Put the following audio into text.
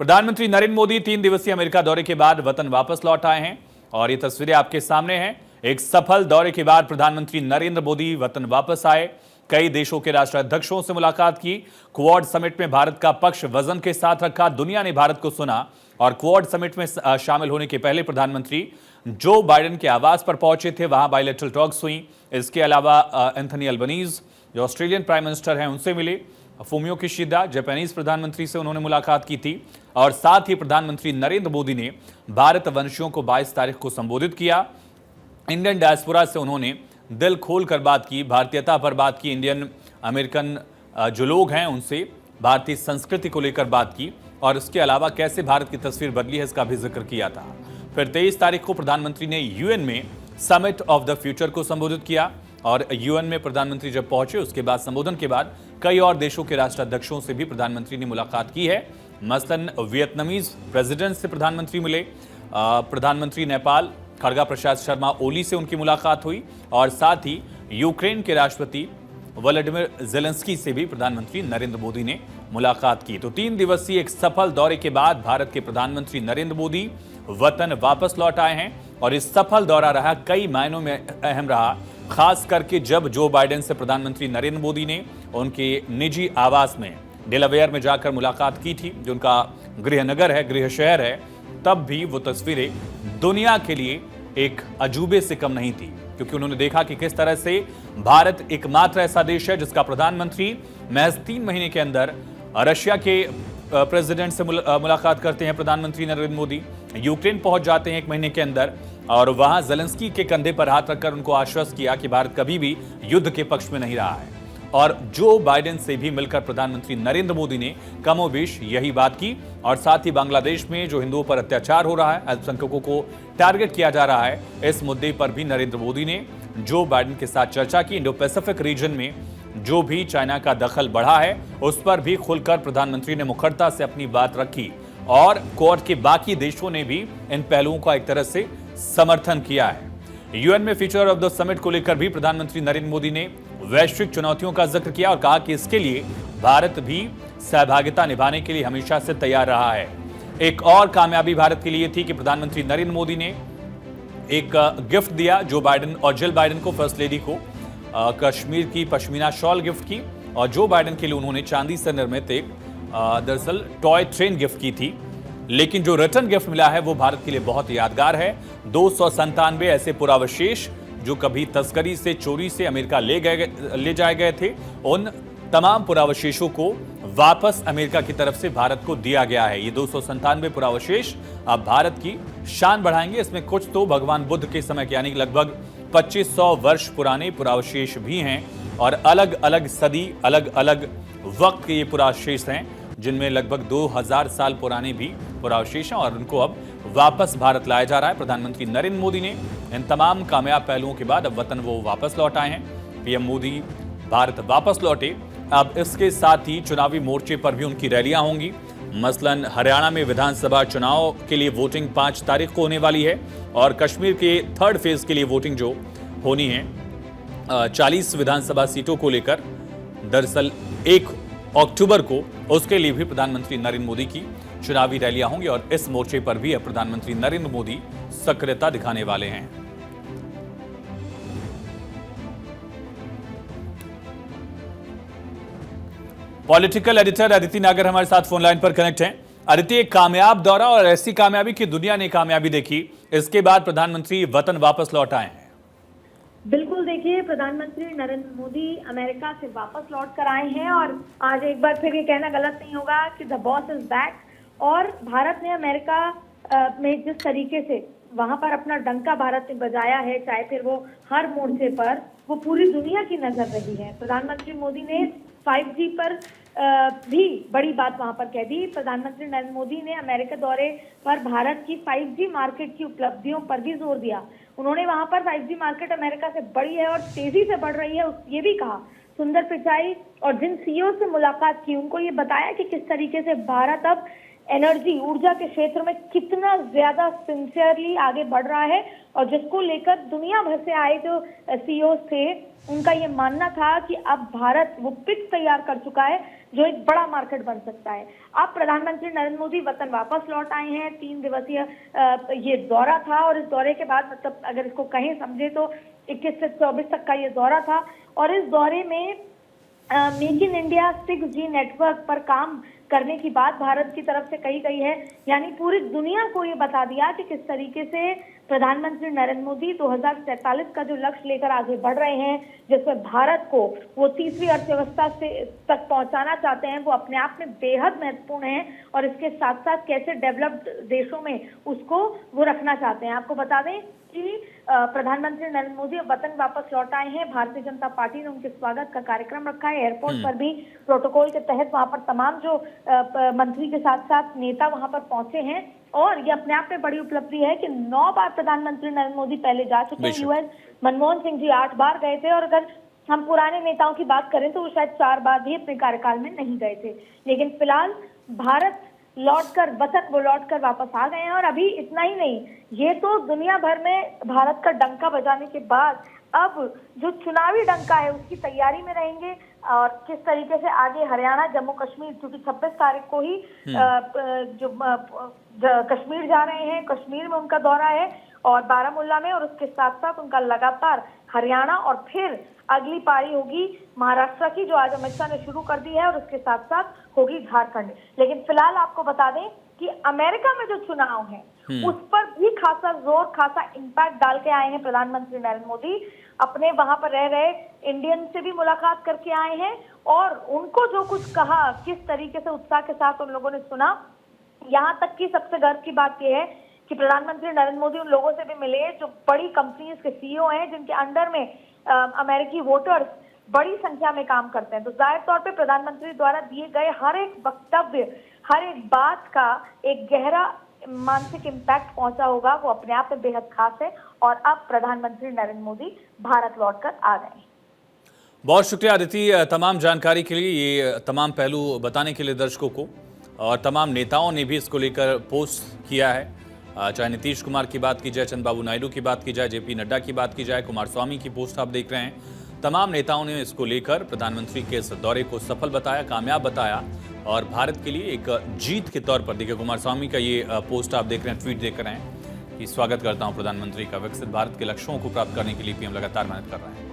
प्रधानमंत्री नरेंद्र मोदी 3 दिवसीय अमेरिका दौरे के बाद वतन वापस लौट आए हैं और ये तस्वीरें आपके सामने हैं। एक सफल दौरे के बाद प्रधानमंत्री नरेंद्र मोदी वतन वापस आए। कई देशों के राष्ट्राध्यक्षों से मुलाकात की। क्वाड समिट में भारत का पक्ष वजन के साथ रखा। दुनिया ने भारत को सुना और क्वाड समिट में शामिल होने के पहले प्रधानमंत्री जो बाइडेन के आवास पर पहुंचे थे, वहां बायलैटरल टॉक्स हुई। इसके अलावा एंथनी अल्बनीज जो ऑस्ट्रेलियन प्राइम मिनिस्टर हैं उनसे मिले। फूमियो किशिदा जापानीज प्रधानमंत्री से उन्होंने मुलाकात की थी और साथ ही प्रधानमंत्री नरेंद्र मोदी ने भारत वंशियों को 22 तारीख को संबोधित किया। इंडियन डायस्पोरा से उन्होंने दिल खोल कर बात की, भारतीयता पर बात की। इंडियन अमेरिकन जो लोग हैं उनसे भारतीय संस्कृति को लेकर बात की और इसके अलावा कैसे भारत की तस्वीर बदली है इसका भी जिक्र किया था। फिर 23 तारीख को प्रधानमंत्री ने यूएन में समिट ऑफ द फ्यूचर को संबोधित किया और यूएन में प्रधानमंत्री जब पहुंचे उसके बाद संबोधन के बाद कई और देशों के राष्ट्राध्यक्षों से भी प्रधानमंत्री ने मुलाकात की है। मसलन वियतनामीज प्रेसिडेंट से प्रधानमंत्री मिले। प्रधानमंत्री नेपाल खड़गा प्रसाद शर्मा ओली से उनकी मुलाकात हुई और साथ ही यूक्रेन के राष्ट्रपति व्लादिमीर जेलेंस्की से भी प्रधानमंत्री नरेंद्र मोदी ने मुलाकात की। तो 3 दिवसीय एक सफल दौरे के बाद भारत के प्रधानमंत्री नरेंद्र मोदी वतन वापस लौट आए हैं और इस सफल दौरा रहा, कई मायनों में अहम रहा, खास करके जब जो बाइडेन से प्रधानमंत्री नरेंद्र मोदी ने उनके निजी आवास में डेलावेयर में जाकर मुलाकात की थी, जो उनका गृहनगर है, गृह शहर है, तब भी वो तस्वीरें दुनिया के लिए एक अजूबे से कम नहीं थी, क्योंकि उन्होंने देखा कि किस तरह से भारत एकमात्र ऐसा देश है जिसका प्रधानमंत्री महज 3 महीने के अंदर रशिया के प्रेसिडेंट से मुलाकात करते हैं। प्रधानमंत्री नरेंद्र मोदी यूक्रेन पहुंच जाते हैं 1 महीने के अंदर और वहां जेलेंस्की के कंधे पर हाथ रखकर उनको आश्वस्त किया कि भारत कभी भी युद्ध के पक्ष में नहीं रहा है। और जो बाइडेन से भी मिलकर प्रधानमंत्री नरेंद्र मोदी ने कमोबेश यही बात की और साथ ही बांग्लादेश में जो हिंदुओं पर अत्याचार हो रहा है, अल्पसंख्यकों को टारगेट किया जा रहा है, इस मुद्दे पर भी नरेंद्र मोदी ने जो बाइडेन के साथ चर्चा की। इंडो पैसिफिक रीजन में जो भी चाइना का दखल बढ़ा है उस पर भी खुलकर प्रधानमंत्री ने मुखरता से अपनी बात रखी और क्वाड के बाकी देशों ने भी इन पहलुओं का एक तरह से समर्थन किया है। यूएन में फ्यूचर ऑफ द समिट को लेकर भी प्रधानमंत्री नरेंद्र मोदी ने वैश्विक चुनौतियों का जिक्र किया और कहा कि इसके लिए भारत भी सहभागिता निभाने के लिए हमेशा से तैयार रहा है। एक और कामयाबी भारत के लिए थी कि प्रधानमंत्री नरेंद्र मोदी ने एक गिफ्ट दिया जो बाइडेन और जिल बाइडेन को, फर्स्ट लेडी को कश्मीर की पश्मीना शॉल गिफ्ट की और जो बाइडेन के लिए उन्होंने चांदी से निर्मित एक दरअसल टॉय ट्रेन गिफ्ट की थी। लेकिन जो रिटर्न गिफ्ट मिला है वो भारत के लिए बहुत यादगार है। 297 ऐसे पुरावशेष जो कभी तस्करी से, चोरी से अमेरिका ले जाए गए थे, उन तमाम पुरावशेषों को वापस अमेरिका की तरफ से भारत को दिया गया है। ये 297 पुरावशेष अब भारत की शान बढ़ाएंगे। इसमें कुछ तो भगवान बुद्ध के समय के यानी लगभग 2500 वर्ष पुराने पुरावशेष भी हैं और अलग अलग सदी, अलग अलग वक्त के ये पुरावशेष हैं, जिनमें लगभग 2000 साल पुराने भी पुरावशेष हैं और उनको अब वापस भारत लाया जा रहा है। प्रधानमंत्री नरेंद्र मोदी ने इन तमाम कामयाब पहलुओं के बाद अब वतन वो वापस लौट आए हैं। पीएम मोदी भारत वापस लौटे। अब इसके साथ ही चुनावी मोर्चे पर भी उनकी रैलियां होंगी। मसलन हरियाणा में विधानसभा चुनाव के लिए वोटिंग 5 तारीख को होने वाली है और कश्मीर के 3rd फेज के लिए वोटिंग जो होनी है 40 विधानसभा सीटों को लेकर, दरअसल 1 अक्टूबर को, उसके लिए भी प्रधानमंत्री नरेंद्र मोदी की चुनावी रैलियां होंगी और इस मोर्चे पर भी अब प्रधानमंत्री नरेंद्र मोदी सक्रियता दिखाने वाले हैं। पॉलिटिकल एडिटर अदिति नागर हमारे साथ फोन लाइन पर कनेक्ट हैं। अदिति, एक कामयाब दौरा और ऐसी कामयाबी की दुनिया ने कामयाबी देखी, इसके बाद प्रधानमंत्री वतन वापस लौट आए हैं। बिल्कुल, देखिए, प्रधानमंत्री नरेंद्र मोदी अमेरिका से वापस लौट कर आए हैं और आज एक बार फिर ये कहना गलत नहीं होगा कि द बॉस इज बैक। और भारत ने अमेरिका में जिस तरीके से वहां पर अपना डंका भारत ने बजाया है, चाहे फिर वो हर मोर्चे पर, वो पूरी दुनिया की नजर रही है। प्रधानमंत्री मोदी ने 5G पर भी बड़ी बात वहां पर कह दी। प्रधानमंत्री नरेंद्र मोदी ने अमेरिका दौरे पर भारत की 5G मार्केट की उपलब्धियों पर भी जोर दिया। उन्होंने वहां पर 5G मार्केट अमेरिका से बड़ी है और तेजी से बढ़ रही है, ये भी कहा। सुंदर पिचाई और जिन सीईओ से मुलाकात की उनको ये बताया कि किस तरीके से भारत अब एनर्जी, ऊर्जा के क्षेत्र में कितना ज्यादा सिंसियरली आगे बढ़ रहा है और जिसको लेकर दुनिया भर से आए जो सीईओ थे उनका ये मानना था कि अब भारत वो पिच तैयार कर चुका है जो एक बड़ा मार्केट बन सकता है। अब प्रधानमंत्री नरेंद्र मोदी वतन वापस लौट आए हैं। 3 दिवसीय ये दौरा था और इस दौरे के बाद मतलब अगर इसको कहीं समझे तो 21 से 24 तक का ये दौरा था और इस दौरे में make in India 6G network पर काम करने की बात भारत की तरफ से कही गई है। यानी पूरी दुनिया को ये बता दिया कि किस तरीके से प्रधानमंत्री नरेंद्र मोदी 2047 का जो लक्ष्य लेकर आगे बढ़ रहे हैं, जिसमें भारत को वो तीसरी अर्थव्यवस्था से तक पहुंचाना चाहते हैं, वो अपने आप में बेहद महत्वपूर्ण है और इसके साथ साथ कैसे डेवलप्ड देशों में उसको वो रखना चाहते हैं। आपको बता दें कि प्रधानमंत्री नरेंद्र मोदी वतन वापस लौट आए हैं। भारतीय जनता पार्टी ने उनके स्वागत का कार्यक्रम रखा है। एयरपोर्ट पर भी प्रोटोकॉल के तहत वहां पर तमाम जो मंत्री के साथ साथ नेता वहां पर पहुंचे हैं और ये अपने आप में बड़ी उपलब्धि है कि 9 बार प्रधानमंत्री नरेंद्र मोदी पहले जा चुके हैं यूएस। मनमोहन सिंह जी 8 बार गए थे और अगर हम पुराने नेताओं की बात करें तो वो शायद 4 बार भी अपने कार्यकाल में नहीं गए थे। लेकिन फिलहाल भारत लौटकर वापस आ गए हैं और अभी इतना ही नहीं, ये तो दुनिया भर में भारत का डंका बजाने के बाद अब जो चुनावी डंका है उसकी तैयारी में रहेंगे और किस तरीके से आगे हरियाणा, जम्मू कश्मीर, क्योंकि 26 तारीख को ही कश्मीर जा रहे हैं, कश्मीर में उनका दौरा है और बारामूला में, और उसके साथ साथ उनका लगातार हरियाणा और फिर अगली पारी होगी महाराष्ट्र की, जो आज अमित शाह ने शुरू कर दी है, और उसके साथ साथ होगी झारखंड। लेकिन फिलहाल आपको बता दें कि अमेरिका में जो चुनाव है उस पर भी खासा जोर, खासा इम्पैक्ट डाल के आए हैं प्रधानमंत्री नरेंद्र मोदी। अपने वहां पर रह रहे इंडियन से भी मुलाकात करके आए हैं और उनको जो कुछ कहा, किस तरीके से उत्साह के साथ उन लोगों ने सुना, यहाँ तक कि सबसे गर्व की बात यह है कि प्रधानमंत्री नरेंद्र मोदी उन लोगों से भी मिले जो बड़ी कंपनीज के सीईओ हैं, जिनके अंडर में अमेरिकी वोटर्स बड़ी संख्या में काम करते हैं। तो जाहिर तौर पे प्रधानमंत्री द्वारा दिए गए हर एक वक्तव्य, हर एक बात का एक गहरा मानसिक इम्पैक्ट पहुंचा होगा, वो अपने आप में बेहद खास है। और अब प्रधानमंत्री नरेंद्र मोदी भारत लौटकर आ गए। बहुत शुक्रिया अदिति, तमाम जानकारी के लिए, ये तमाम पहलू बताने के लिए दर्शकों को। और तमाम नेताओं ने भी इसको लेकर पोस्ट किया है, चाहे नीतीश कुमार की बात की जाए, चंद्रबाबू नायडू की बात की जाए, जेपी नड्डा की बात की जाए, कुमारस्वामी की पोस्ट आप देख रहे हैं। तमाम नेताओं ने इसको लेकर प्रधानमंत्री के इस दौरे को सफल बताया, कामयाब बताया और भारत के लिए एक जीत के तौर पर। देखिए कुमारस्वामी का ये पोस्ट आप देख रहे हैं, ट्वीट देख रहे हैं कि स्वागत करता हूं प्रधानमंत्री का, विकसित भारत के लक्ष्यों को प्राप्त करने के लिए पीएम लगातार मेहनत कर रहे हैं।